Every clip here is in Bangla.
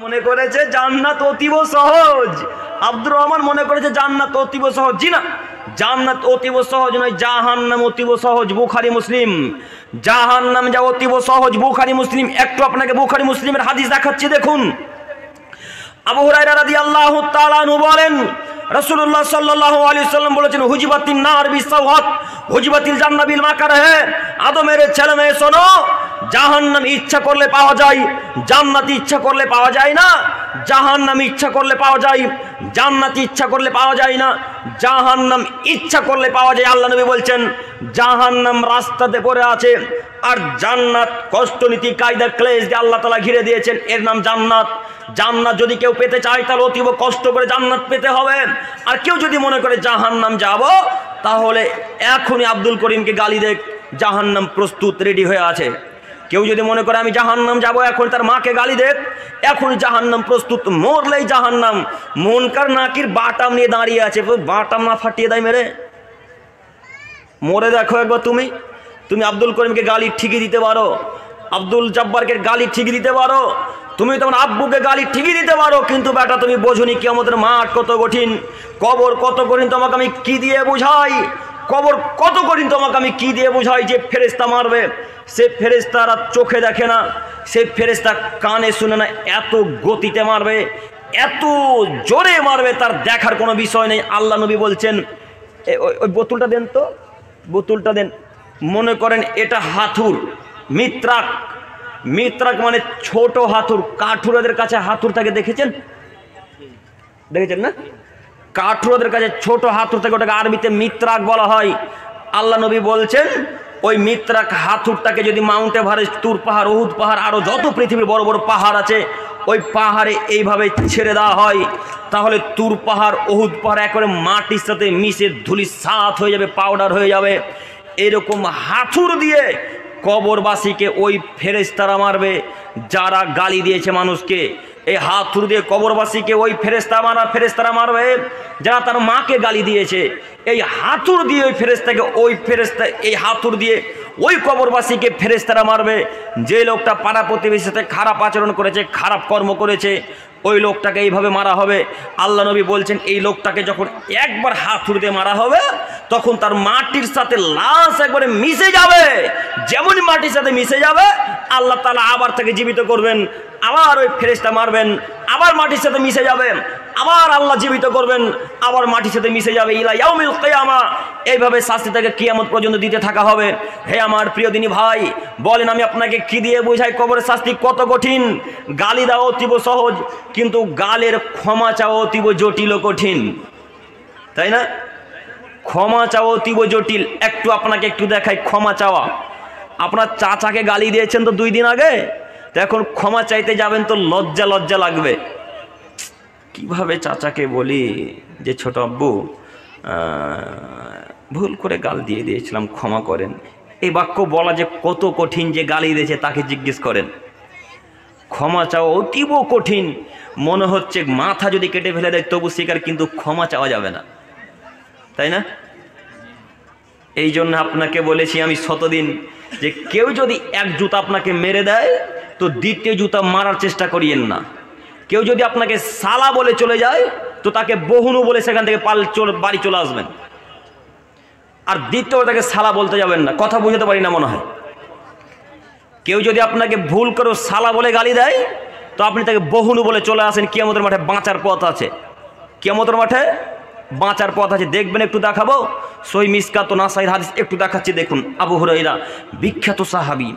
মনে করেছে জান্নাত অতীব সহজ। আব্দুর রহমান মনে করেছে জান্নাত অতীব সহজ। জি না, জান্নাত অতীব সহজ নয়, জাহান্নাম অতীব সহজ। বুখারী মুসলিম, জাহান্নাম যা অতীব সহজ, বুখারী মুসলিম। একটু আপনাকে বুখারী মুসলিমের হাদিস দেখাচ্ছি, দেখুন। আবু হুরায়রা রাদিয়াল্লাহু তাআলা আনহু বলেন, রাসূলুল্লাহ সাল্লাল্লাহু আলাইহি ওয়াসাল্লাম বলেছেন, হুজিবাতিন নার বিসাওয়াত হুজিবাতিল জান্নাহ বিল মাকারহ। আদমের ছেলে মেয়ে শোনো, জাহান্নাম ইচ্ছা করলে পাওয়া যায়, জান্নাত ইচ্ছা করলে পাওয়া যায় না। জাহান্নাম ইচ্ছা করলে পাওয়া যায়, জান্নাত ইচ্ছা করলে পাওয়া যায় না। জাহান্নাম ইচ্ছা করলে পাওয়া যায়। আল্লাহ নবী বলছেন, জাহান্নাম রাস্তাতে পড়ে আছে, আর জান্নাত কষ্টনীতি কায়দা ক্লেশ দিয়ে আল্লাহ তাআলা ঘিরে দিয়েছেন, এর নাম জান্নাত। জান্নাত যদি কেউ পেতে চায় তাহলে অতীব কষ্ট করে জান্নাত পেতে হবে। আর কেউ যদি মনে করে জাহান্নাম যাব, তাহলে এখনই আব্দুল করিমকে গালি দেখ, জাহান্নাম প্রস্তুত রেডি হয়ে আছে। কেউ যদি মনে করে আমি জাহান্নাম যাব, এখন তার মাকে গালি দেখ, এখনই জাহান্নাম প্রস্তুত, মরলেই জাহান্নাম। মুনকার নাকির বাটাম নিয়ে দাঁড়িয়ে আছে, বাটাম না ফাটিয়ে দেয় মেরে। মরে দেখো একবার তুমি আব্দুল করিমকে গালি ঠিকই দিতে পারো, আব্দুল জব্বারকে গালি ঠিকই দিতে পারো, তুমি তোমার আব্বুকে গালি ঠিকই দিতে পারো, কিন্তু বেটা তুমি বোঝনি কিয়ামতের মাঠ কত কঠিন, কবর কত কঠিন। তোমাকে আমি কি দিয়ে বুঝাই? কবর কত কঠিন তোমাকে আমি কি দিয়ে বুঝাই? যে ফেরেশতা মারবে, সে ফেরেশতারা চোখে দেখে না, সে ফেরেশতা কানে শুনে না, এত গতিতে মারবে, এত জোরে মারবে, তার দেখার কোনো বিষয় নেই। আল্লাহ নবী বলছেন, ওই বোতলটা দেন তো, বোতলটা দেন। মনে করেন এটা হাতুর, মিত্রাক। মিত্রাক মানে ছোট হাতুর। কাঠুরাদের কাছে হাতুর থাকে, দেখেছেন না? কাঠুরাদের কাছে ছোট হাতুর থাকে, ওটাকে আরবিতে মিত্রাক বলা হয়। আল্লাহ নবী বলছেন, ওই মিত্রাক হাতুরটাকে যদি মাউন্ট এভারেস্ট, তুর পাহাড়, উহুদ পাহাড়, আরও যত পৃথিবীর বড় বড় পাহাড় আছে, ওই পাহাড়ে এইভাবে ছেড়ে দেওয়া হয়, তাহলে তুর পাহাড়, উহুদ পাহাড় একেবারে মাটির সাথে মিশে ধূলিসাৎ হয়ে যাবে, পাউডার হয়ে যাবে। এরকম হাতুর দিয়ে কবরবাসীকে ওই ফেরেশতারা মারবে যারা গালি দিয়েছে মানুষকে। এই হাতুর দিয়ে কবরবাসীকে ওই ফেরেশতারা মারবে যারা তার মাকে গালি দিয়েছে। এই হাতুর দিয়ে ওই ফেরেশতাকে, এই হাতুর দিয়ে ওই কবরবাসীকে ফেরেশতারা মারবে যে লোকটা পাড়া প্রতিবেশীর সাথে খারাপ আচরণ করেছে, খারাপ কর্ম করেছে, ওই লোকটাকে এইভাবে মারা হবে। আল্লাহ নবী বলছেন, এই লোকটাকে যখন একবার হাতুড় দিয়ে মারা হবে, তখন তার মাটির সাথে লাশ একবারে মিশে যাবে। যেমন মাটির সাথে মিশে যাবে, আল্লাহ তাআলা আবার তাকে জীবিত করবেন, আবার ওই ফেরেশতা মারবেন, আবার মাটির সাথে মিশে যাবে, আবার আল্লাহ জীবিত করবেন, আবার মাটির সাথে মিশে যাবে, ইলা ইয়াউমিল কিয়ামা। এইভাবে শাস্তি তাকে কিয়ামত পর্যন্ত দিতে থাকা হবে। হে আমার প্রিয় দিনী ভাই, বলেন আমি আপনাকে কি দিয়ে বোঝাই কবরের শাস্তি কত কঠিন? গালি দেওয়া অতীব সহজ, কিন্তু গালের ক্ষমা চাওয়া অতীব জটিল ও কঠিন, তাই না? ক্ষমা চাওয়া অতীব জটিল। আপনাকে একটু দেখাই ক্ষমা চাওয়া। আপনার চাচাকে গালি দিয়েছেন তো 2 দিন আগে, তো এখন ক্ষমা চাইতে যাবেন তো লজ্জা লাগবে। কিভাবে চাচাকে বলি যে ছোট আব্বু, ভুল করে গাল দিয়ে দিয়েছিলাম, ক্ষমা করেন। এই বাক্য বলা যে কত কঠিন, যে গালি দিয়েছে তাকে জিজ্ঞেস করেন। ক্ষমা চাওয়া অতীব কঠিন, মনে হচ্ছে মাথা যদি কেটে ফেলে দেয় তবু স্বীকার, কিন্তু ক্ষমা চাওয়া যাবে না, তাই না? এই জন্য আপনাকে বলেছি আমি শতদিন, যে কেউ যদি এক জুতা আপনাকে মেরে দেয় তো দ্বিতীয় জুতা মারার চেষ্টা করিয়েন না। কেউ যদি আপনাকে সালা বলে চলে যায় তো তাকে বহুনু বলে সেখান থেকে বাড়ি চলে আসবেন, আর দ্বিতীয় তাকে সালা বলতে যাবেন না। কথা বুঝতে পারি না মনে হয়। কেউ যদি আপনাকে ভুল করে সালা বলে গালি দেয় তো আপনি তাকে বহুনু বলে চলে আসেন। কিয়ামতের মাঠে বাঁচার পথ আছে, কিয়ামতের মাঠে বাঁচার পথ আছে। দেখবেন, একটু দেখাবো, সহিহ মিশকাত ও নাসাঈর হাদিস একটু দেখাচ্ছি, দেখুন। আবু হুরায়রা, বিখ্যাত সাহাবী,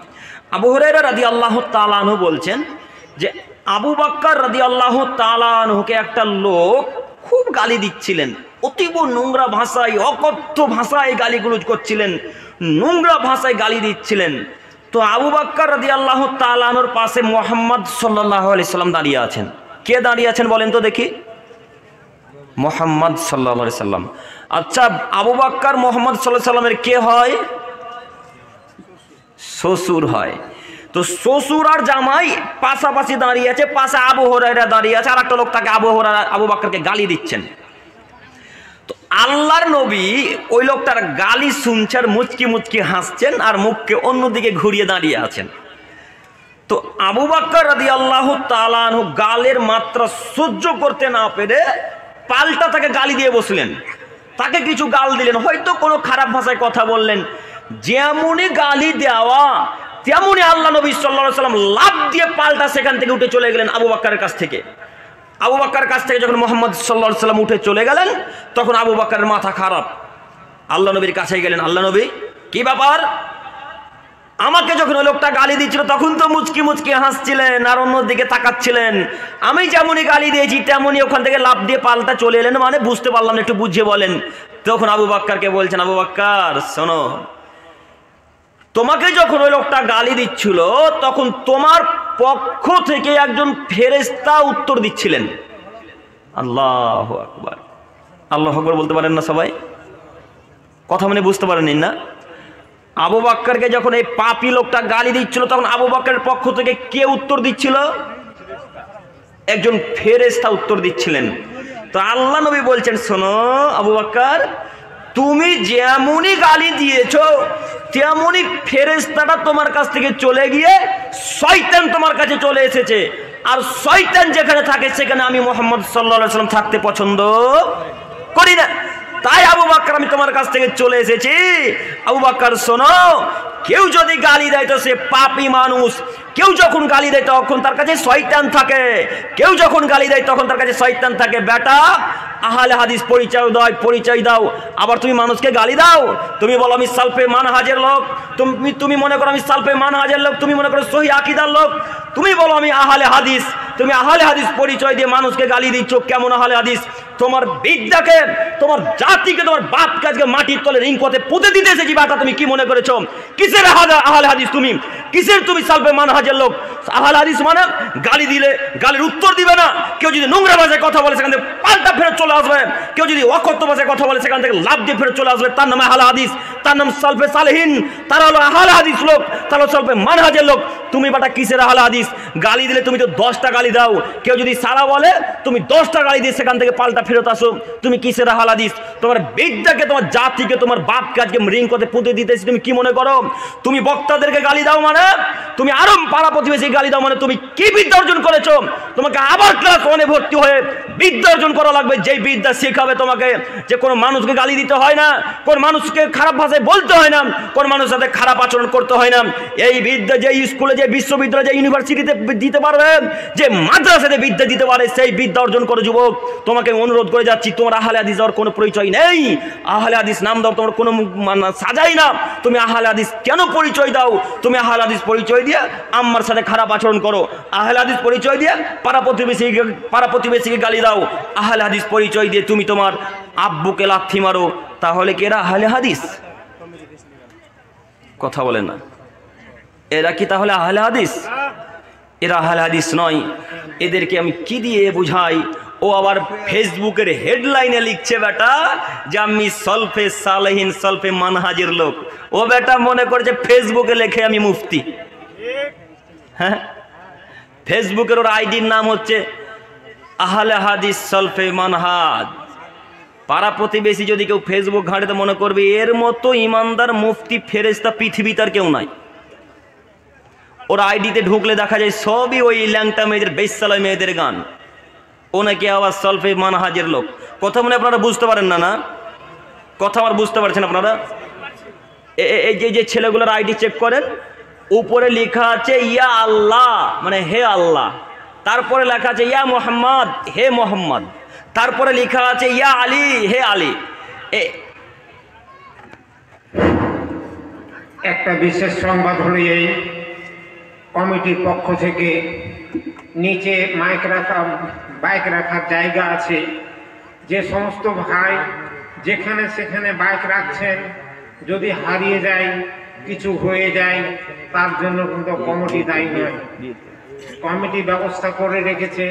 আবু হুরায়রা রাদিয়াল্লাহু তাআলা আনহু বলছেন যে আবু বকর রাদিয়াল্লাহু তাআলা আনহুকে একটা লোক খুব গালি দিচ্ছিলেন, অতীব নোংরা ভাষায়, অকথ্য ভাষায় গালিগুলোজ করছিলেন, নোংরা ভাষায় গালি দিচ্ছিলেন। তো আবু বকর রাদিয়াল্লাহু তাআলা আনহুর পাশে মুহাম্মদ সাল্লাল্লাহু আলাইহি সাল্লাম দাঁড়িয়ে আছেন। কে দাঁড়িয়ে আছেন বলেন তো দেখি? মুহাম্মদ সাল্লাল্লাহু আলাইহি সাল্লাম। আচ্ছা, আবু বকর মুহাম্মদ সাল্লাল্লাহু আলাইহি সাল্লামের কে হয়? শ্বশুর হয়। তো শ্বশুর আর জামাই পাশাপাশি দাঁড়িয়ে আছে, পাশে আবু হুরায়রা দাঁড়িয়ে আছে, আর একটা লোক তাকে আবু বকরকে গালি দিচ্ছেন। তো আল্লাহর নবী ওই লোকটার গালি শুনছেন, মুচকি মুচকি হাসছেন, আর মুখকে অন্যদিকে ঘুরিয়ে দাঁড়িয়ে আছেন। তো তো আবু বকর রাদিয়াল্লাহু তাআলা আনহু গালের মাত্রা সহ্য করতে না পেরে পাল্টা তাকে গালি দিয়ে বসলেন, তাকে কিছু গাল দিলেন, হয়তো কোনো খারাপ ভাষায় কথা বললেন। যেমনই গালি দেওয়া তেমনি আল্লাহ নবী সাল্লাল্লাহু আলাইহি ওয়াসাল্লাম লাফ দিয়ে পাল্টা সেখান থেকে উঠে চলে গেলেন আবু বকরের কাছ থেকে। আবু বকরের কাছ থেকে যখন মুহাম্মদ সাল্লাল্লাহু আলাইহি ওয়াসাল্লাম উঠে চলে গেলেন, তখন আবু বকরের মাথা খারাপ। আল্লাহ নবীর কাছে গেলেন, আল্লাহ নবী কি ব্যাপার? আমাকে যখন ওই লোকটা গালি দিচ্ছিল তখন তো মুচকি মুচকি হাসছিলেন আর অন্যদিকে তাকাচ্ছিলেন, আমি যেমনই গালি দিয়েছি তেমনই ওখান থেকে লাফ দিয়ে পাল্টা চলে এলেন, মানে বুঝতে পারলাম না, একটু বুঝিয়ে বলেন। তখন আবু বকরকে বলছেন, আবু বকর শোনো, তোমাকে যখন ওই লোকটা গালি দিচ্ছিল তখন তোমার পক্ষ থেকে একজন ফেরেশতা উত্তর দিচ্ছিলেন। আল্লাহু আকবার, আল্লাহু আকবার বলতে পারেন না সবাই? কথা মানে বুঝতে পারেন না? আবু বকরকে যখন এই পাপী লোকটা গালি দিচ্ছিল তখন আবু বকরের পক্ষ থেকে কে উত্তর দিচ্ছিল? একজন ফেরেশতা উত্তর দিচ্ছিলেন। তো আল্লাহ নবী বলছেন, শোনো আবু বকর, তুমি যেমনই গালি দিয়েছো তেমনই ফেরেশতাটা তোমার কাছ থেকে চলে গিয়ে শয়তান তোমার কাছে চলে এসেছে, আর শয়তান যেখানে থাকে সেখানে আমি মুহাম্মদ সাল্লাল্লাহু আলাইহি ওয়াসাল্লাম থাকতে পছন্দ করি না। তাই আবু বকর আমি তোমার কাছ থেকে চলে এসেছি। আবু বকর শোনো, কেউ যদি গালি দেয় তো সে পাপী মানুষ, কেউ যখন গালি দেয় তখন তার কাছে শয়তান থাকে, কেউ যখন গালি দেয় তখন তার কাছে শয়তান থাকে। বেটা, আহলে হাদিস পরিচয় দাও, আবার তুমি মানুষকে গালি দাও। তুমি বলো আমি সালফে মানহাজের লোক, তুমি মনে করো আমি সালফে মানহাজের লোক, তুমি মনে করো সহি আকীদার লোক, তুমি বলো আমি আহলে হাদিস, তুমি আহলে হাদিস পরিচয় দিয়ে মানুষকে গালি দিচ্ছ। কেমন আহলে হাদিস? তোমার বিদ্যাকে, তোমার জাতিকে, তোমার বাপ কাজকে মাটির তলে রিং পথে পুঁতে দিতে এসেছি। বাটা তুমি কি মনে করেছো? কিসের আহলে হাদিস তুমি? কিসের তুমি সালফে মানহাজের লোক? আহলে হাদিস মানে গালি দিলে গালির উত্তর দিবে না, কেউ যদি নোংরা ভাষায় কথা বলে সেখান থেকে পাল্টা ফেরত চলে আসবে, কেউ যদি অকথ্য ভাষায় কথা বলে সেখান থেকে লাফ দিয়ে ফেরত চলে আসবে, তার নাম আহলে হাদিস, তার নাম সালফে সালেহিন, তারা হলো আহলে হাদিস লোক, তারা হলো সালফে মানহাজের লোক। তুমি বাটা কিসের আহলে হাদিস? গালি দিলে তুমি তো 10টা গালি দাও, কেউ যদি সালা বলে তুমি 10টা গালি দিয়ে সেখান থেকে পাল্টা ফেরত আসো, তুমি কিসের আহলে হাদিস? তোমার বিদ্যাকে, তোমার জাতিকে, তোমার বাপ কাজকে রিং করতে পুঁতে দিতেছি, তুমি কি মনে করো? তুমি বক্তাদেরকে গালি দাও মানে, তুমি আরো পাড়া প্রতিবেশী গালি দাও মানে তুমি কি বিদ্যা অর্জন করেছো? তোমাকে আবার ক্লাস 1-এ ভর্তি হয়ে বিদ্যা অর্জন করা লাগবে, যেই বিদ্যা শেখাবে তোমাকে যে কোনো মানুষকে গালি দিতে হয় না, কোন মানুষকে খারাপ ভাষায় বলতে হয় না, কোন মানুষের সাথে খারাপ আচরণ করতে হয় না। এই বিদ্যা যে স্কুলে, যে বিশ্ববিদ্যালয়ে, যে ইউনিভার্সিটিতে দিতে পারবে, যে মাদ্রাসাতে বিদ্যা দিতে পারে, সেই বিদ্যা অর্জন করো যুবক। তোমাকে অনুরোধ করে যাচ্ছি, তোমার আহলে হাদিস হওয়ার কোনো পরিচয় নেই। আহলে হাদিস নাম দাও, তোমার কোনো সাজাই না। তুমি আহলে হাদিস কেন পরিচয় দাও? তুমি আহলে হাদিস পরিচয় দিয়ে আম্মার সাথে খারাপ আচরণ করো, আহলে হাদিস পরিচয় দিয়ে পাড়া প্রতিবেশীকে গালি দাও, আহলে হাদিস পরিচয় দিয়ে তুমি তোমার আব্বুকে লাথি মারো, তাহলে কি এরা আহলে হাদিস? কথা বলে না, এরা কি তাহলে আহলে হাদিস? এরা আহলে হাদিস নয়। এদেরকে আমি কি দিয়ে বুঝাই? ও আবার ফেসবুকের হেডলাইনে লিখছে বেটা যে আমি সলফে সালেহিন, সলফে মানহাজের লোক। ও বেটা মনে করছে ফেসবুকে লেখে আমি মুফতি। হ্যাঁ, ফেসবুকের ওর আইডির নাম হচ্ছে আহলে হাদিস সলফে মানহাজ। পাড়া প্রতিবেশী যদি কেউ ফেসবুক ঘাঁটে তো মনে করবে এর মতো ইমানদার মুফতি ফেরেশতা পৃথিবীতে আর কেউ নাই। ওর আইডিতে ঢুকলে দেখা যায় সবই ওই ল্যাংটা মেয়েদের, বেশ্যালয় মেয়েদের গান। ও নাকি আবার সলফে মানহাজের লোক। কথা মনে আপনারা বুঝতে পারেন না? না কথা আমার বুঝতে পারছেন আপনারা? এই যে ছেলেগুলোর আইডি চেক করেন, উপরে লেখা আছে ইয়া আল্লাহ, মানে হে আল্লাহ, তারপরে লেখা আছে ইয়া মোহাম্মদ, হে মোহাম্মদ, তারপরে লেখা আছে ইয়া আলী, হে আলী। একটা বিশেষ সংবাদ হলো এই, কমিটির পক্ষ থেকে নিচে বাইক রাখার জায়গা আছে, যে সমস্ত ভাই যেখানে সেখানে বাইক রাখছেন, যদি হারিয়ে যায়, কিছু হয়ে যায়, তার জন্য কিন্তু কমিটি দায়ী নয়। কমিটি ব্যবস্থা করে রেখেছে,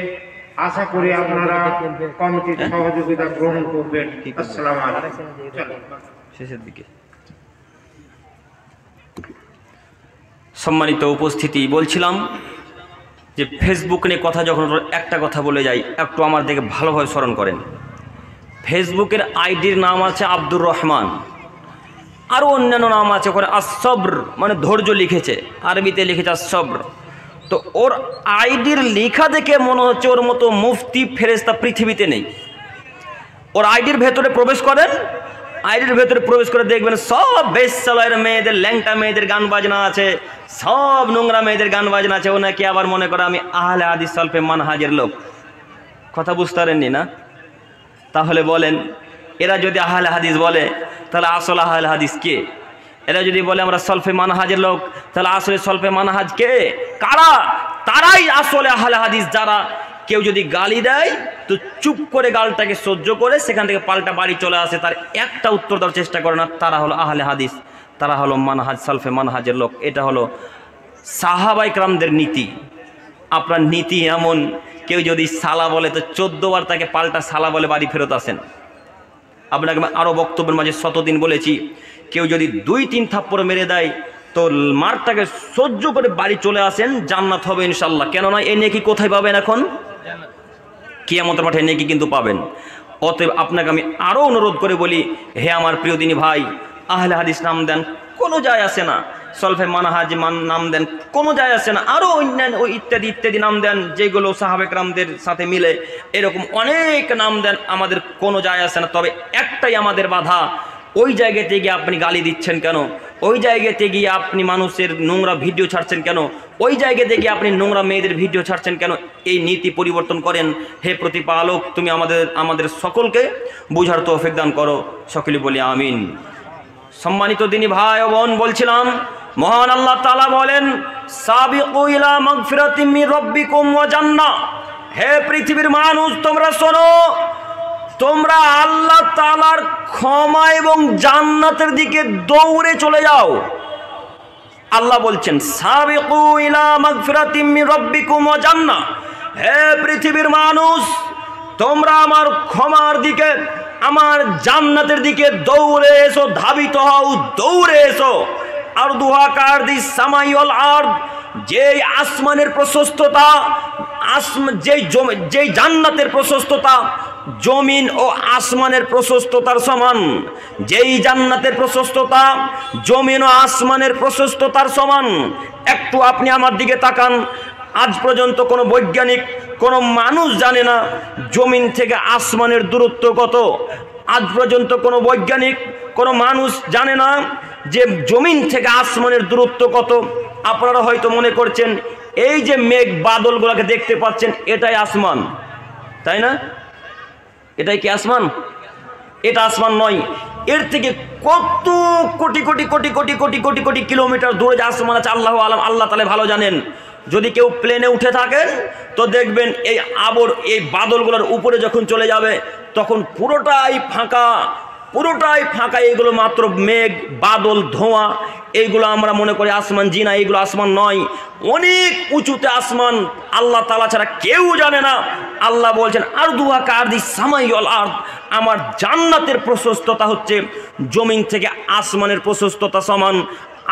আশা করি আপনারা কমিটির সহযোগিতা গ্রহণ করবেন। আসসালামু আলাইকুম। শেষের দিকে সম্মানিত উপস্থিতি, বলছিলাম যে ফেসবুক নিয়ে কথা যখন একটা কথা বলে যাই, একটু আমার দিকে ভালোভাবে স্মরণ করেন। ফেসবুকের আইডির নাম আছে আব্দুর রহমান, আরও অন্যান্য নাম আছে, ওখানে আসব্র মানে ধৈর্য লিখেছে, আরবিতে লিখেছে আসব্র। তো ওর আইডির লেখা দেখে মনে হচ্ছে ওর মতো মুফতি ফেরেশতা পৃথিবীতে নেই। ওর আইডির ভেতরে প্রবেশ করেন, আইডির ভেতরে প্রবেশ করে দেখবেন সব বেশ্যালয়ের মেয়েদের, ল্যাংটা মেয়েদের গান বাজনা আছে, সব নোংরা মেয়েদের গান বাজনা আছে। ও নাকি আবার মনে করে আমি আহলে হাদিস সলফে মানহাজের লোক। কথা বুঝতে পারেননি না? তাহলে বলেন, এরা যদি আহলে হাদিস বলে তাহলে আসল আহলে হাদিস কে? এরা যদি বলে আমরা সলফে মানহাজের লোক, তাহলে আসলে সলফে মানহাজ কে? কারা? তারাই আসলে আহলে হাদিস। যারা কেউ যদি গালি দেয় তো চুপ করে গালটাকে সহ্য করে সেখান থেকে পাল্টা বাড়ি চলে আসে, তার একটা উত্তর দেওয়ার চেষ্টা করে না, তারা হলো আহলে হাদিস, তারা হলো মানহাজ, সলফে মানহাজের লোক। এটা হলো সাহাবায়ে কেরামদের নীতি। আপনার নীতি এমন, কেউ যদি সালা বলে তো 14 বার তাকে পাল্টা সালা বলে বাড়ি ফেরত আসেন। আপনাকে আরও বক্তব্যের মাঝে শতদিন বলেছি, কেউ যদি 2-3 থাপ্পড় মেরে দেয় তো মারটাকে সহ্য করে বাড়ি চলে আসেন, জান্নাত হবে ইনশাল্লাহ। কেননা এই নেকি কোথায় পাবেন? এখন কিয়ামতের মাঠে নেকি কিন্তু পাবেন। অতএব আপনাকে আমি আরও অনুরোধ করে বলি, হে আমার প্রিয় দিনী ভাই, আহলে হাদিস নাম দেন, কোনো যায় আসে না। সলফে মানহাজ নাম দেন, কোনো যায় আসে না। আরও অন্যান্য ওই ইত্যাদি ইত্যাদি নাম দেন যেগুলো সাহাবে কেরামদের সাথে মিলে, এরকম অনেক নাম দেন, আমাদের কোনো যায় আসে না। তবে একটাই আমাদের বাধা, ওই জায়গাতে গিয়ে আপনি গালি দিচ্ছেন কেন? ওই জায়গাতে গিয়ে আপনি মানুষের নোংরা ভিডিও ছাড়ছেন কেন? ওই জায়গাতে গিয়ে আপনি নোংরা মেয়েদের ভিডিও ছাড়ছেন কেন? এই নীতি পরিবর্তন করেন। হে প্রতিপালক, তুমি আমাদের সকলকে বুঝার তৌফিক দান করো। সকলে বলি আমিন। সম্মানিত দিনী ভাই ও বোন, বলছিলাম মহান আল্লাহ তাআলা বলেন, সাবিকু ইলা মাগফিরাতিম মির রাব্বিকুম ওয়া জান্নাহ। হে পৃথিবীর মানুষ, তোমরা শোনো, তোমরা আল্লাহ তাআলার ক্ষমা এবং জান্নাতের দিকে দৌড়ে চলে যাও। আল্লাহ বলছেন সাবিকু ইলা মাগফিরাতিম মির রাব্বিকুম ওয়া জান্নাহ। হে পৃথিবীর মানুষ, তোমরা আমার ক্ষমার দিকে, আমার জান্নাতের দিকে দৌড়ে এসো, ধাবিত হও, দৌড়ে এসো। আর দুহাকার দি সামাই ওয়াল আরদ, যেই আসমানের প্রশস্ততা, যেই জান্নাতের প্রশস্ততা জমিন ও আসমানের প্রশস্ততার সমান, যেই জান্নাতের প্রশস্ততা জমিন ও আসমানের প্রশস্ততার সমান। একটু আপনি আমার দিকে তাকান, আজ পর্যন্ত কোনো বৈজ্ঞানিক, কোনো মানুষ জানে না জমিন থেকে আসমানের দূরত্ব কত। আজ পর্যন্ত কোনো বৈজ্ঞানিক, কোনো মানুষ জানে না যে জমিন থেকে আসমানের দূরত্ব কত। আপনারা হয়তো মনে করছেন এই যে মেঘ বাদলগুলোকে দেখতে পাচ্ছেন এটাই আসমান, তাই না? এটাই কি আসমান? এটা আসমান নয়। এর থেকে কত কোটি কোটি কোটি কোটি কোটি কোটি কোটি কিলোমিটার দূরে যে আসমান আছে আল্লাহু আলাম, আল্লাহ তাআলা ভালো জানেন। যদি কেউ প্লেনে উঠে থাকেন তো দেখবেন এই এই বাদলগুলোর উপরে যখন চলে যাবে তখন পুরোটাই ফাঁকা, পুরোটাই ফাঁকা। এইগুলো মাত্র মেঘ, বাদল, ধোঁয়া, এইগুলো আমরা মনে করি আসমান। জি না, এইগুলো আসমান নয়। অনেক উঁচুতে আসমান, আল্লাহ তাআলা ছাড়া কেউ জানে না। আল্লাহ বলছেন আর দুহাকারদি সামাই ওয়াল আরদ, আমার জান্নাতের প্রশস্ততা হচ্ছে জমিন থেকে আসমানের প্রশস্ততা সমান।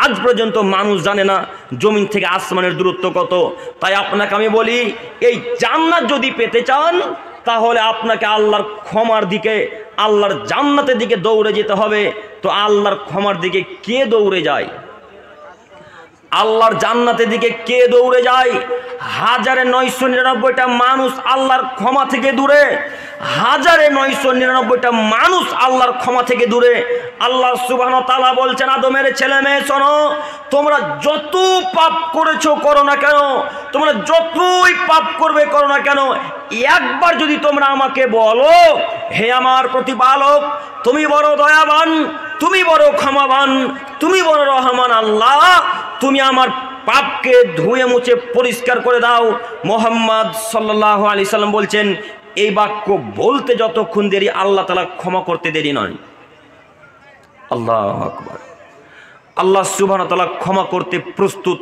আজ পর্যন্ত মানুষ জানে না জমিন থেকে আসমানের দূরত্ব কত। তাই আপনাকে আমি বলি, এই জান্নাত যদি পেতে চান তাহলে আপনাকে আল্লাহর ক্ষমার দিকে, আল্লাহর জান্নাতের দিকে দৌড়ে যেতে হবে। তো আল্লাহর ক্ষমার দিকে কে দৌড়ে যায়? আল্লাহর জান্নাতের দিকে কে দৌড়ে যায়? 1999টা মানুষ আল্লাহর ক্ষমা থেকে দূরে, 1999টা মানুষ আল্লাহর ক্ষমা থেকে দূরে। আল্লাহ সুবহানাহু ওয়া তাআলা বলছেন, আদমের ছেলে মেয়ে শোনো, তোমরা যত পাপ করেছো করো না কেন, তোমরা যতই পাপ করবে করো না কেন, একবার যদি তোমরা আমাকে বলো হে আমার প্রতিপালক, তুমি বড় দয়াবান, তুমি বড় ক্ষমাবান, তুমি বড় রহমান আল্লাহ, তুমি আমার পাপকে ধুয়ে মুছে পরিষ্কার করে দাও। মুহাম্মদ সাল্লাল্লাহু আলাইহি সাল্লাম বলছেন, এই বাক্য বলতে যতক্ষণ দেরি আল্লাহ তাআলা ক্ষমা করতে দেরি নয়। আল্লাহু আকবার। আল্লাহ সুবহানাহু ওয়া তাআলা ক্ষমা করতে প্রস্তুত।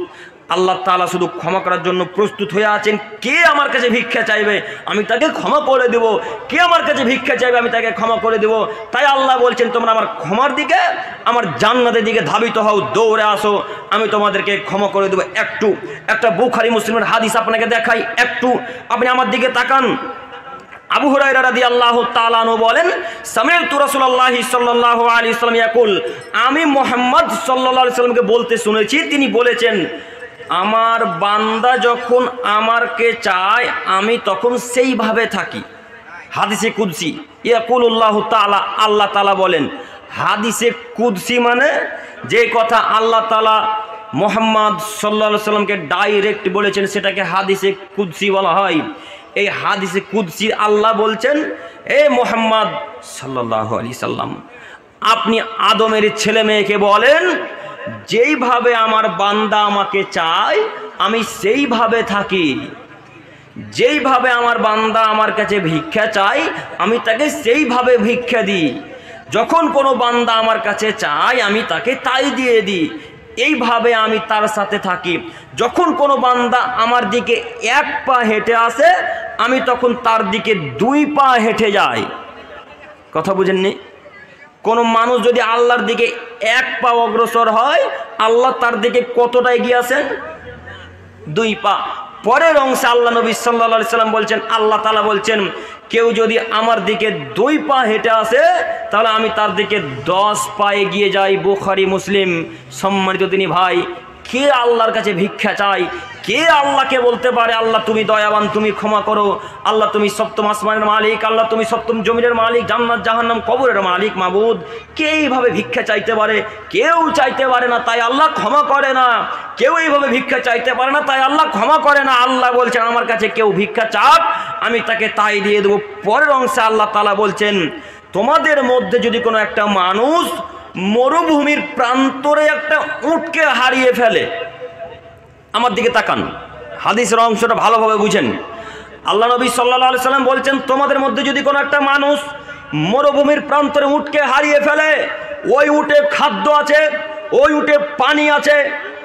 আল্লাহ তাআলা শুধু ক্ষমা করার জন্য প্রস্তুত হয়ে আছেন। কে আমার কাছে ভিক্ষা চাইবে আমি তাকে ক্ষমা করে দেব, কে আমার কাছে ভিক্ষা চাইবে আমি তাকে ক্ষমা করে দেব। তাই আল্লাহ বলছেন, তোমরা আমার ক্ষমার দিকে, আমার জান্নাতের দিকে ধাবিত হও, দৌড়ে আসো, আমি তোমাদেরকে ক্ষমা করে দেব। একটা বুখারী মুসলিমের হাদিস আপনাকে দেখাই, একটু আপনি আমার দিকে তাকান। আবু হুরায়রা রাদিয়াল্লাহু তাআলা আনহু বলেন, সামি'তু রাসূলুল্লাহি সাল্লাল্লাহু আলাইহি ওয়াসাল্লাম ইয়াকুল, আমি মুহাম্মদ সাল্লাল্লাহু আলাইহি ওয়াসাল্লামকে বলতে শুনেছি, তিনি বলেছেন, আমার বান্দা যখন আমারকে চায় আমি তখন সেইভাবে থাকি। হাদিসে কুদসি ইয়াকুলুল্লাহু তাআলা, আল্লাহ তাআলা বলেন। হাদিসে কুদসি মানে যে কথা আল্লাহ তাআলা মুহাম্মদ সাল্লাল্লাহু আলাইহি সাল্লামকে ডাইরেক্ট বলেছেন সেটাকে হাদিসে কুদসি বলা হয়। এই হাদিসে কুদসি আল্লাহ বলছেন, এ মুহাম্মদ সাল্লাল্লাহু আলাইহি সাল্লাম, আপনি আদমের ছেলে মেয়েকে বলেন যেইভাবে আমার বান্দা আমাকে চায় আমি সেইভাবে থাকি, যেইভাবে আমার বান্দা আমার কাছে ভিক্ষা চায় আমি তাকে সেইভাবে ভিক্ষা দিই, যখন কোনো বান্দা আমার কাছে চায় আমি তাকে তাই দিয়ে দিই, এইভাবে আমি তার সাথে থাকি। যখন কোনো বান্দা আমার দিকে এক পা হেঁটে আসে আমি তখন তার দিকে 2 পা হেঁটে যাই। কথা বুঝেননি? কোনো মানুষ যদি আল্লাহর দিকে 1 পা অগ্রসর হয় আল্লাহ তার দিকে কতটা এগিয়ে আসেন? 2 পা। পরের অংশে আল্লাহ নবী সাল্লাল্লাহু আলাইহি সাল্লাম বলছেন, আল্লাহ তাআলা বলছেন, কেউ যদি আমার দিকে 2 পা হেঁটে আসে তাহলে আমি তার দিকে 10 পা এগিয়ে যাই। বুখারী মুসলিম। সম্মানিত দিনী ভাই, কে আল্লাহর কাছে ভিক্ষা চায়? কে আল্লাহকে বলতে পারে আল্লাহ তুমি দয়াবান, তুমি ক্ষমা করো, আল্লাহ তুমি সপ্তম আসমানের মালিক, আল্লাহ তুমি সপ্তম জমিনের মালিক, জান্নাত জাহান্নাম কবরের মালিক, মাবুদ? কে এইভাবে ভিক্ষা চাইতে পারে? কেউ চাইতে পারে না, তাই আল্লাহ ক্ষমা করে না। কেউ এইভাবে ভিক্ষা চাইতে পারে না, তাই আল্লাহ ক্ষমা করে না। আল্লাহ বলছেন আমার কাছে কেউ ভিক্ষা চাক আমি তাকে তাই দিয়ে দেবো। পরের অংশে আল্লাহ তাআলা বলছেন, তোমাদের মধ্যে যদি কোনো একটা মানুষ মরুভূমির প্রান্তরে একটা উটকে হারিয়ে ফেলে, আমার দিকে তাকান, হাদিসের অংশটা ভালোভাবে বুঝেন। আল্লাহ নবী সাল্লাল্লাহু আলাইহি সাল্লাম বলছেন, তোমাদের মধ্যে যদি কোনো একটা মানুষ মরুভূমির প্রান্তরে উটকে হারিয়ে ফেলে, ওই উটে খাদ্য আছে, ওই উটে পানি আছে,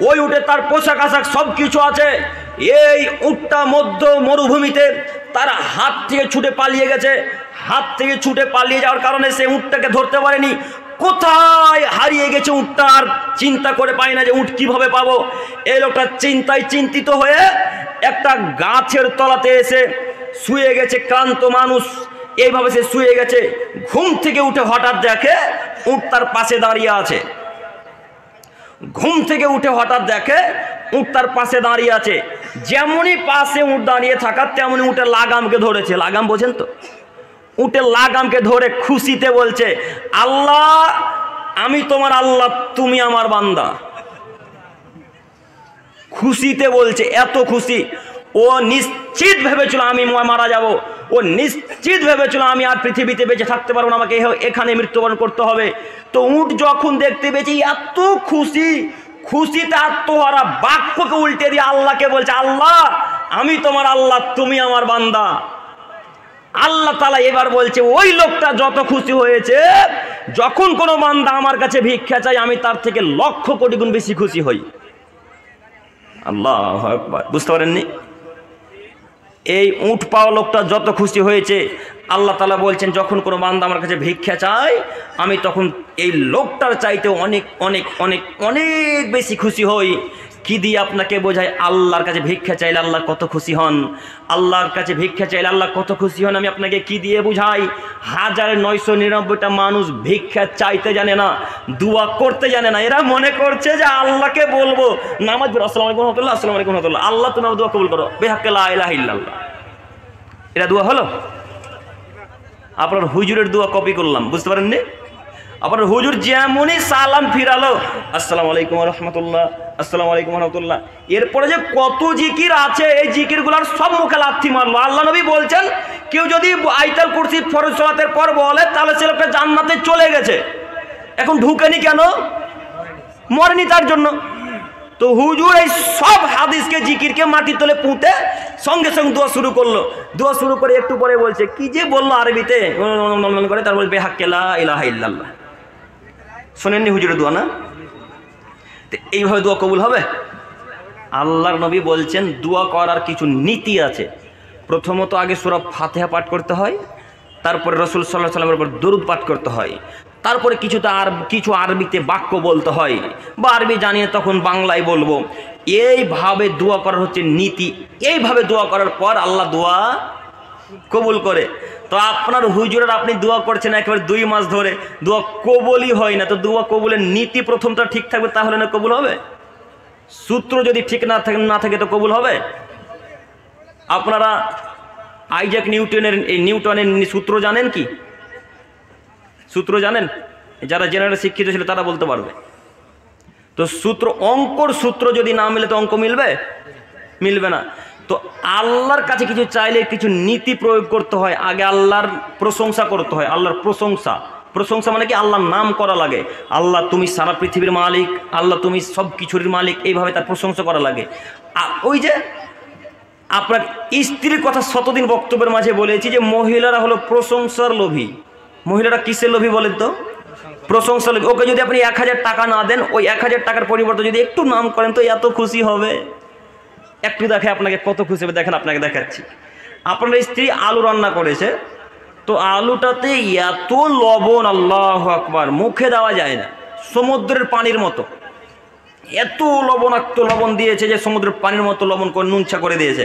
ওই উটে তার পোশাক আশাক সব কিছু আছে, এই উটটা মধ্য মরুভূমিতে তার হাত থেকে ছুটে পালিয়ে গেছে, হাত থেকে ছুটে পালিয়ে যাওয়ার কারণে সে উটটাকে ধরতে পারেনি, কোথায় হারিয়ে গেছে উটটা আর চিন্তা করে পায় না যে উট কিভাবে পাবো। এই লোকটা চিন্তায় চিন্তিত হয়ে একটা গাছের তলাতে এসে শুয়ে গেছে, ক্লান্ত মানুষ, এইভাবে সে শুয়ে গেছে। ঘুম থেকে উঠে হঠাৎ দেখে উট তার পাশে দাঁড়িয়ে আছে। ঘুম থেকে উঠে হঠাৎ দেখে উট তার পাশে দাঁড়িয়ে আছে। যেমনই পাশে উট দাঁড়িয়ে থাকা তেমনি উটের লাগামকে ধরেছে। লাগাম বোঝেন তো? উটের লাগামকে ধরে খুশিতে বলছে, আল্লাহ আমি তোমার আল্লাহ, তুমি আমার বান্দা। খুশিতে বলছে, এত খুশি। ও নিশ্চিত ভেবেছিল আমি মারা যাব, ও নিশ্চিত ভেবেছিল আমি আর পৃথিবীতে বেঁচে থাকতে পারবো না, আমাকে এখানে মৃত্যুবরণ করতে হবে। তো উট যখন দেখতে পেয়েছে এত খুশি, খুশিতে আত্মহারা বাক্যকে উল্টে দিয়ে আল্লাহকে বলছে, আল্লাহ আমি তোমার আল্লাহ, তুমি আমার বান্দা। আল্লাহ তাআলা এবার বলছে, ওই লোকটা যত খুশি হয়েছে, যখন কোনো বান্দা আমার কাছে ভিক্ষা চাই আমি তার থেকে 1,00,000 কোটি গুণ বেশি খুশি হই। আল্লাহু আকবার। বুঝতে পারেননি? এই উট পাওয়া লোকটা যত খুশি হয়েছে, আল্লাহ তাআলা বলছেন যখন কোনো বান্দা আমার কাছে ভিক্ষা চায় আমি তখন এই লোকটার চাইতে অনেক অনেক অনেক অনেক বেশি খুশি হই। কি দিয়ে আপনাকে বোঝায় আল্লাহর কাছে ভিক্ষা চাইলে আল্লাহ কত খুশি হন? আল্লাহর কাছে ভিক্ষা চাইলে আল্লাহ কত খুশি হন আমি আপনাকে কি দিয়ে বুঝাই? 1999টা মানুষ ভিক্ষা চাইতে জানে না, দোয়া করতে জানে না। এরা মনে করছে যে আল্লাহকে বলবো নামাজ পড়ো, আসসালামু আলাইকুম ওয়া রাহমাতুল্লাহ, আসসালামু আলাইকুম ওয়া রাহমাতুল্লাহ, আল্লাহ তুমি আমার দোয়া কবুল করো, বিহাক্কে লা ইলাহা ইল্লাল্লাহ। এটা দোয়া হলো? আপনার হুজুরের দোয়া কপি করলাম, বুঝতে পারেননি? আপনার হুজুর যেমনই সালাম ফিরালো, আসসালামু আলাইকুম ওয়া রাহমাতুল্লাহ, আসসালামু আলাইকুম ওয়া রাহমাতুল্লাহ, এরপরে যে কত জিকির আছে এই জিকিরগুলোর সব মুখে লাথি মারলো। আল্লাহ নবী বলছেন কেউ যদি আয়াতুল কুরসি ফরজ সালাতের পর বলে তাহলে সে লোকটা জান্নাতে চলে গেছে। এখন ঢুকেনি কেন? মরেনি তার জন্য। তো হুজুর এই সব হাদিসকে জিকিরকে মাটির তলে পুঁতে সঙ্গে সঙ্গে দোয়া শুরু করলো। দোয়া শুরু করে একটু পরে বলছে কি যে বললো আরবিতে করে, তার বলবে বিহাক্কে লা ইলাহা ইল্লাল্লাহ। শোনেননি হুজুরের দোয়া না? তো এইভাবে দোয়া কবুল হবে? আল্লাহর নবী বলছেন দোয়া করার কিছু নীতি আছে। প্রথমত আগে সূরা ফাতিহা পাঠ করতে হয়, তারপরে রাসূল সাল্লাল্লাহু আলাইহি ওয়াসাল্লামের উপর দরুদ পাঠ করতে হয়, তারপরে কিছু আরবিতে বাক্য বলতে হয়, বা আরবি জানিয়ে তখন বাংলায় বলবো। এইভাবে দোয়া করার হচ্ছে নীতি। এইভাবে দোয়া করার পর আল্লাহ দোয়া কবুল করে। তো আপনার হুজুরের আপনি দোয়া করছেন একেবারে 2 মাস ধরে, দোয়া কবুলই হয় না। তো দোয়া কবুলের নীতি প্রথমটা ঠিক থাকবে, তাহলে না কবুল হবে? সূত্র যদি ঠিক না থাকে তো কবুল হবে? আপনারা আইজ্যাক নিউটনের সূত্র জানেন কি? সূত্র জানেন? যারা জেনারেল শিক্ষিত ছিল তারা বলতে পারবে। তো সূত্র, অঙ্কর সূত্র যদি না মিলে তো অঙ্ক মিলবে না। তো আল্লাহর কাছে কিছু চাইলে কিছু নীতি প্রয়োগ করতে হয়। আগে আল্লাহর প্রশংসা করতে হয়। আল্লাহর প্রশংসা মানে কি? আল্লাহর নাম করা লাগে। আল্লাহ তুমি সারা পৃথিবীর মালিক, আল্লাহ তুমি সব কিছুর মালিক, এইভাবে তার প্রশংসা করা লাগে। ওই যে আপনার স্ত্রীর কথা শতদিন বক্তব্যের মাঝে বলেছি যে মহিলারা হলো প্রশংসার লোভী। মহিলারা কিসের লোভী বলেন তো? প্রশংসা লোভী। ওকে যদি আপনি 1000 টাকা না দেন, ওই 1000 টাকার পরিবর্তে যদি একটু নাম করেন তো এত খুশি হবে। একটু দেখে আপনাকে কত খুশি হবে, দেখেন আপনাকে দেখাচ্ছি। আপনার স্ত্রী আলু রান্না করেছে, তো আলুটাতে এত লবণ, আল্লাহু আকবার, মুখে দেওয়া যায় না, সমুদ্রের পানির মতো এত লবণাক্ত লবণ দিয়েছে যে সমুদ্রের পানির মতো লবণ করে নুনছা করে দিয়েছে।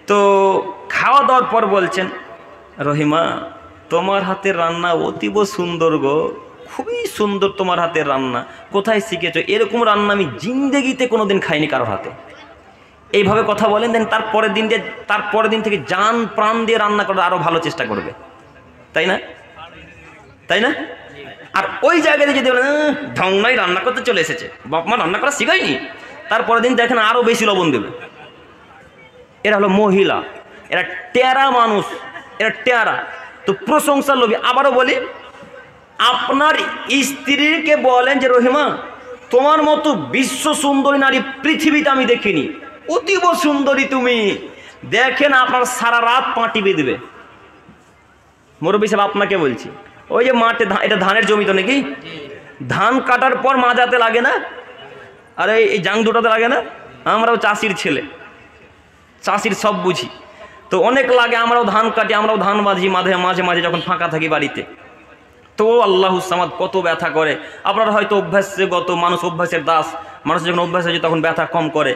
তো খাওয়া দাওয়ার পর বলছেন, রহিমা তোমার হাতের রান্না অতীব সুন্দর গো, খুবই সুন্দর তোমার হাতের রান্না, কোথায় শিখেছো? এরকম রান্না আমি জিন্দেগিতে কোনোদিন খাইনি কারোর হাতে। এইভাবে কথা বলেন, দেন তারপরের দিন থেকে জান প্রাণ দিয়ে রান্না করার আরো ভালো চেষ্টা করবে, তাই না? আর ওই জায়গায় যদি বলেন ঢং নাই, রান্না করতে চলে এসেছে, বাপ মা রান্না করা শিখায়নি, তারপরের দিন দেখেন আরো বেশি লবণ দেবে। এরা হলো মহিলা, এরা টেরা মানুষ, এরা টেরা। তো প্রশংসা লোভী। আবারও বলি, আপনার স্ত্রীকে বলেন যে রহিমা তোমার মতো বিশ্ব সুন্দরী নারী পৃথিবীতে আমি দেখিনি, অতীব সুন্দরী তুমি, দেখেন আপনার সারা রাত পা টিপে দেবে। মুরব্বী সাহেব আপনাকে বলছি, ওই যে মাঠে, এটা ধানের জমি তো নাকি, ধান কাটার পর মাজাতে লাগে না, আর এই জাং দুটাতে লাগে না? আমরাও চাষির ছেলে, চাষির সব বুঝি, তো অনেক লাগে, আমরাও ধান কাটি, আমরাও ধান বাজি মাঝে মাঝে যখন ফাঁকা থাকি বাড়িতে। তো আল্লাহু সামাদ কত ব্যথা করে। আপনারা হয়তো অভ্যাসগত মানুষ, অভ্যাসের দাস মানুষ, যখন অভ্যাস হয়েছে তখন ব্যথা কম করে।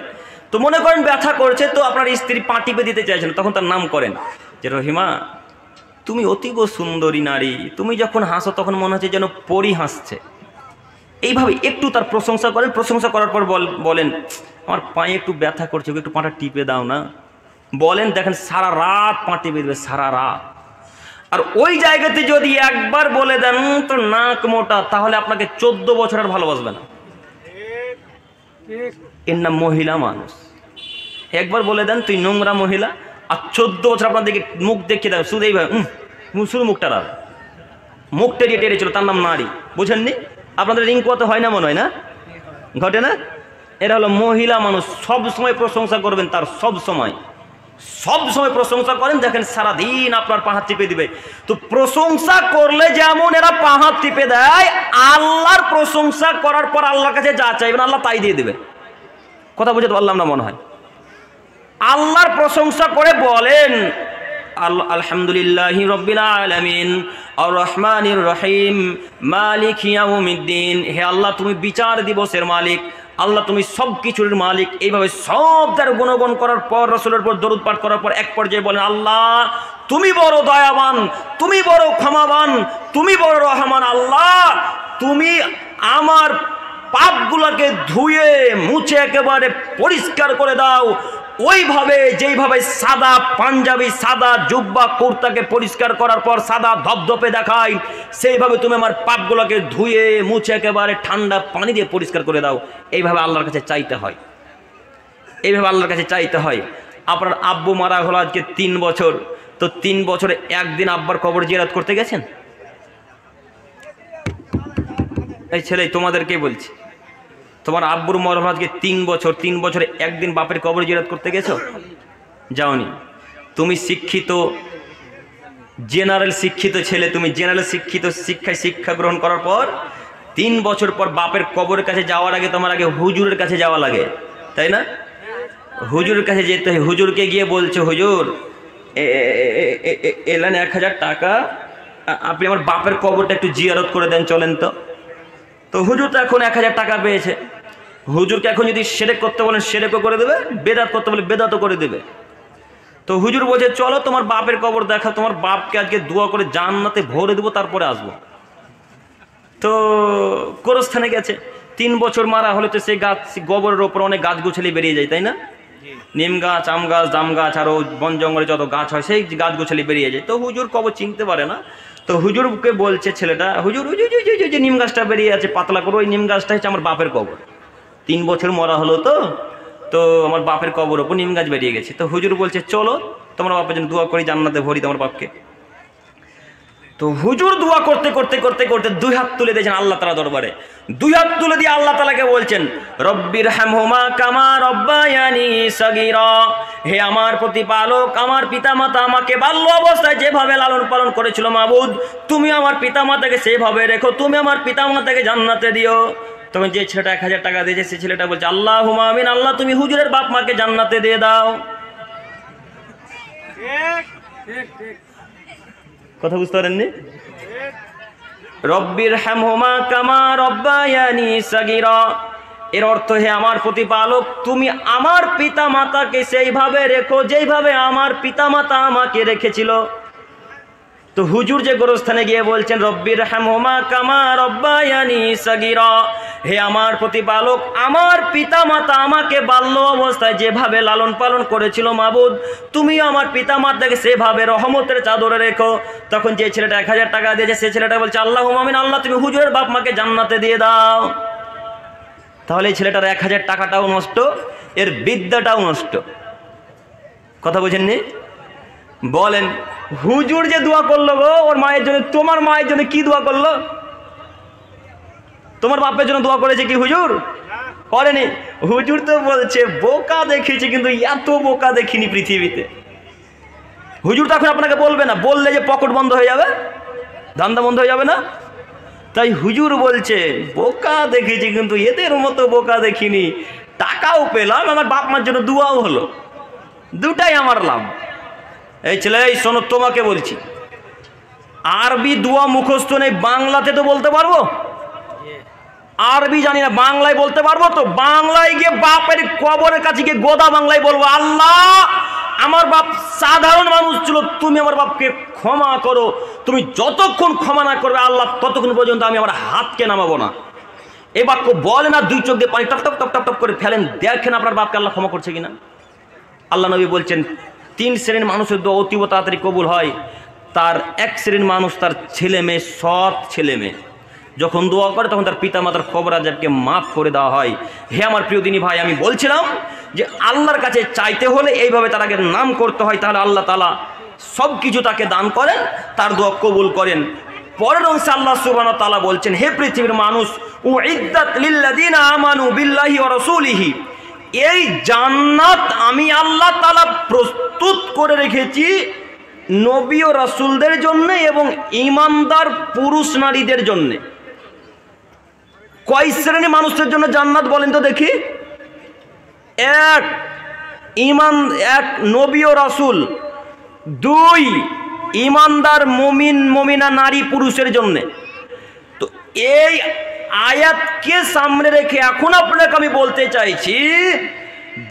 তো মনে করেন ব্যথা করছে, তো আপনার স্ত্রী পা টিপে দিতে চাইছেন, তখন তার নাম করেন যে রহিমা তুমি অতীব সুন্দরী নারী, তুমি যখন হাসো তখন মনে হচ্ছে যেন পরি হাসছে। এইভাবে একটু তার প্রশংসা করেন। প্রশংসা করার পর বলেন আমার পায়ে একটু ব্যথা করছে, একটু পাটা টিপে দাও না, বলেন, দেখেন সারা রাত পা টিপে দেবে, সারা রাত। আর ওই জায়গাতে যদি একবার বলে দেন তো নাক মোটা, তাহলে আপনাকে 14 বছর আর ভালোবাসবে না। এর নাম মহিলা মানুষ। একবার বলে দেন তুই নোংরা মহিলা, আর 14 বছর আপনার দিকে মুখ দেখিয়ে দেয়, শুধু এইভাবে শুধু মুখটা রাখ, মুখ টেরিয়ে টেরিয়ে ছিল, তার নাম নারী। বুঝেননি? আপনাদের রিঙ্কুয়াতে হয় না মনে হয় না? ঘটে না? এরা হলো মহিলা মানুষ। সব সময় প্রশংসা করবেন তার, সব সময় প্রশংসা করেন, দেখেন সারাদিন আপনার পা হাত টিপে দিবে। তো প্রশংসা করলে যেমন এরা পা হাত টিপে দেয়, আল্লাহর প্রশংসা করার পর আল্লাহর কাছে যা চাইবেন আল্লাহ তাই দিয়ে দেবে। কথা বুঝে তো পারলাম না মনে হয়? আল্লাহর প্রশংসা করে বলেন আলহামদুলিল্লাহি রাব্বিল আলামিন আর রহমানির রহিম মালিক ইয়াউমিদ্দিন। হে আল্লাহ তুমি বিচার দিবসের মালিক, আল্লাহ তুমি সব কিছুর মালিক। এইভাবে সব তার গুণগান করার পর, রাসূলের উপর দরুদ পাঠ করার পর এক পর্যায়ে বলেন আল্লাহ তুমি বড় দয়াবান, তুমি বড় ক্ষমাবান, তুমি বড় রহমান। আল্লাহ তুমি আমার পাপগুলোকে ধুয়ে মুছে একেবারে পরিষ্কার করে দাও। ওইভাবে যেইভাবে সাদা পাঞ্জাবি, সাদা জুব্বা, কুর্তাকে পরিষ্কার করার পর সাদা ধপধপে দেখায়, সেইভাবে তুমি আমার পাপগুলোকে ধুয়ে মুছে একেবারে ঠান্ডা পানি দিয়ে পরিষ্কার করে দাও। এইভাবে আল্লাহর কাছে চাইতে হয়, এইভাবে আল্লাহর কাছে চাইতে হয়। আপনার আব্বু মারা হলো আজকে 3 বছর, তো 3 বছরে একদিন আব্বার কবর জিয়ারত করতে গেছেন? এই ছেলে তোমাদেরকে বলছি, তোমার আব্বুর মরণ আজকে 3 বছর, 3 বছরে একদিন বাপের কবর জিয়ারত করতে গেছো? যাওনি। তুমি শিক্ষিত, জেনারেল শিক্ষিত ছেলে, তুমি জেনারেল শিক্ষিত, শিক্ষা গ্রহণ করার পর 3 বছর পর বাপের কবরের কাছে যাওয়ার আগে তোমার আগে হুজুরের কাছে যাওয়া লাগে, তাই না? হুজুরের কাছে যেতে হয়। হুজুরকে গিয়ে বলছে হুজুর এলেন 1000 টাকা, আপনি আমার বাপের কবরটা একটু জিয়ারত করে দেন, চলেন তো। তো হুজুর তো এখন 1000 টাকা পেয়েছে, হুজুরকে এখন যদি শিরক করতে বলেন শিরকও করে দেবে, বেদাত করতে বলে বেদাতও করে দেবে। তো হুজুর বলছে চলো তোমার বাপের কবর দেখা, তোমার বাপকে আজকে দোয়া করে জান্নাতে ভরে দেবো, তারপরে আসবো। তো গোরস্থানে গেছে, 3 বছর মারা হলে তো সেই গাছ গোবরের ওপর অনেক গাছগুছালি বেরিয়ে যায়, তাই না? নিম গাছ, আম গাছ, জাম গাছ, আরও বন জঙ্গলে যত গাছ হয় সেই গাছগুছালি বেরিয়ে যায়। তো হুজুর কবর চিনতে পারে না, তো হুজুরকে বলছে ছেলেটা, হুজুর হুজুর যে নিম গাছটা বেরিয়ে আছে পাতলা করে, ওই নিম গাছটা হচ্ছে আমার বাপের কবর। 3 বছর মরা হলো তো আমার বাপের কবর ওপর নিম গাছ বেরিয়ে গেছে। তো হুজুর বলছে চলো তোমার বাপের জন্য দোয়া করি, জান্নাতে ভরি তোমার বাপকে। তো হুজুর দোয়া করতে করতে করতে করতে 2 হাত তুলে দিয়েছেন আল্লাহ তাআলা দরবারে। 2 হাত তুলে দিয়ে আল্লাহ তাআলাকে বলছেন, রব্বির হামহুমা কামা রব্বায়ানি সগীরা, হে আমার প্রতিপালক, আমার পিতামাতা আমাকে বাল্য অবস্থায় যেভাবে লালন পালন করেছিল মাবুদ, তুমি আমার পিতামাতাকে সেভাবে রেখো, তুমি আমার পিতামাতাকে জান্নাতে দিও। তখন যে ছেলেটা 1000 টাকা দিয়েছে সে ছেলেটা বলছে, আল্লাহুম্মা আমিন, আল্লাহ তুমি হুজুরের বাপ মাকে জান্নাতে দিয়ে দাও। কথা বুঝতে পারেননি? রব্বির হামহুমা কামা রব্বায়ানি সগীরা, এর অর্থ হে আমার প্রতিপালক, তুমি আমার পিতা মাতাকে সেইভাবে রেখো যেইভাবে আমার পিতা মাতা আমাকে রেখেছিল। তো হুজুর যে গোরস্থানে গিয়ে বলছেন, রব্বির হামহুমা কামা রব্বায়ানি সগীরা, হে আমার প্রতিপালক, আমার পিতা মাতা আমাকে বাল্য অবস্থায় যেভাবে লালন পালন করেছিল মাবুদ, তুমি আমার পিতা মাতাকে সেভাবে রহমতের চাদরে রেখো। তখন যে ছেলেটা 1000 টাকা দিয়েছে সে ছেলেটা বলছে, আল্লাহুম্মা আমিন, আল্লাহ তুমি হুজুরের বাপ মাকে জান্নাতে দিয়ে দাও। তাহলে এই ছেলেটার 1000 টাকাটাও নষ্ট, এর বিদ্যাটাও নষ্ট। কথা বুঝেননি? বলেন, হুজুর যে দোয়া করলো গো ওর মায়ের জন্য, তোমার মায়ের জন্য কি দোয়া করলো? তোমার বাপের জন্য দোয়া করেছে কি হুজুর? করেনি। হুজুর তো বলছে বোকা দেখেছি কিন্তু এত বোকা দেখিনি পৃথিবীতে। হুজুর তো এখন আপনাকে বলবে না, বললে যে পকেট বন্ধ হয়ে যাবে, ধান্দা বন্ধ হয়ে যাবে না। তাই হুজুর বলছে বোকা দেখেছি কিন্তু এদের মতো বোকা দেখিনি, টাকাও পেলাম, আমার বাপ মার জন্য দোয়াও হলো, দুটাই আমার লাভ। এই ছেলে, এই শোনো, তোমাকে বলছি, আরবি দোয়া মুখস্থ নেই, বাংলাতে তো বলতে পারবো। আরবি জানি না, বাংলায় বলতে পারবো তো। বাংলায় গিয়ে বাপের কবরের কাছে গিয়ে গোদা বাংলায় বলবো, আল্লাহ আমার বাপ সাধারণ মানুষ ছিল, তুমি আমার বাপকে ক্ষমা করো। তুমি যতক্ষণ ক্ষমা না করবে আল্লাহ ততক্ষণ পর্যন্ত আমি আমার হাতকে নামাবো না। এই বাক্য বলে না, 2 চোখ দিয়ে পানি top top top top top করে ফেলেন, দেখেন আপনার বাপকে আল্লাহ ক্ষমা করছে কিনা। আল্লাহ নবী বলছেন 3 শ্রেণীর মানুষের দোয়া অতীব তাড়াতাড়ি কবুল হয়। তার 1 শ্রেণীর মানুষ, তার ছেলে মেয়ে, সৎ ছেলে মেয়ে যখন দোয়া করে তখন তার পিতা মাতার কবর আযাবকে মাফ করে দেওয়া হয়। হে আমার প্রিয় দিনী ভাই, আমি বলছিলাম যে আল্লাহর কাছে চাইতে হলে এইভাবে তার আগে নাম করতে হয়, তাহলে আল্লাহ তাআলা সব কিছু তাকে দান করেন, তার দোয়া কবুল করেন। পরের অংশে আল্লাহ সুবহানাহু ওয়া তাআলা বলছেন, হে পৃথিবীর মানুষ, উইদ্দাত লিল্লাযিনা আমানু বিল্লাহি ওয়া রাসূলিহি, এই জান্নাত আমি আল্লাহ তাআলা প্রস্তুত করে রেখেছি নবী ও রাসূলদের জন্য এবং ঈমানদার পুরুষ নারীদের জন্য। কয় শ্রেণী মানুষের জন্য জান্নাত বলেন তো দেখি? 1 নবী ও রাসূল, 2 ঈমানদার মুমিন মুমিনা নারী পুরুষের জন্য। তো এই আয়াতকে সামনে রেখে এখন আপনাকে আমি বলতে চাইছি,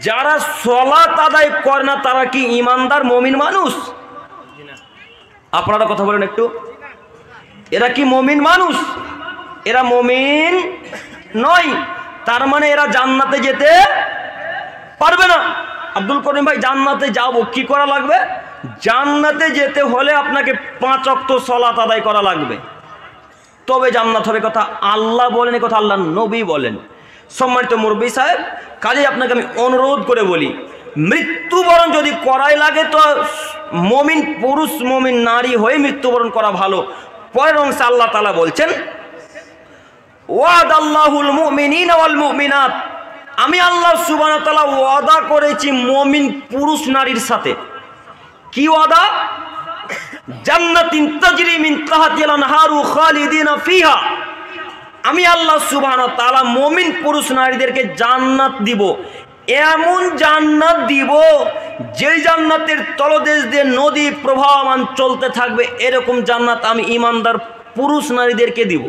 যারা সালাত আদায় করে না তারা কি ঈমানদার মুমিন মানুষ? আপনারা কথা বলেন একটু, এরা কি মুমিন মানুষ? এরা মুমিন নয়, তার মানে এরা জান্নাতে যেতে পারবে না। আব্দুল করিম ভাই, জান্নাতে যাবো কি করা লাগবে? জান্নাতে যেতে হলে আপনাকে 5 ওয়াক্ত সালাত আদায় করা লাগবে, তবে জান্নাত হবে। কথা আল্লাহ বলেন, কথা আল্লাহ নবী বলেন। সম্মানিত মুরব্বী সাহেব, কাজেই আপনাকে আমি অনুরোধ করে বলি, মৃত্যুবরণ যদি করাই লাগে তো মুমিন পুরুষ মুমিন নারী হয়ে মৃত্যুবরণ করা ভালো। পরের অংশে আল্লাহ তাআলা বলছেন, ওয়াদাল্লাহুল মুমিনিনা ওয়াল মুমিনাত, আমি আল্লাহ সুবহানাহু ওয়া তাআলা ওয়াদা করেছি মুমিন পুরুষ নারীর সাথে। কি ওয়াদা? জান্নাতিন তাজরি মিন তাহতিল আনহারু খালিদিনা ফিহা, আমি আল্লাহ সুবহানাহু ওয়া তাআলা মুমিন পুরুষ নারীদেরকে জান্নাত দিব, এমন জান্নাত দিব যেই জান্নাতের তলদেশ দিয়ে নদী প্রবাহমান চলতে থাকবে, এরকম জান্নাত আমি ঈমানদার পুরুষ নারীদেরকে দিব।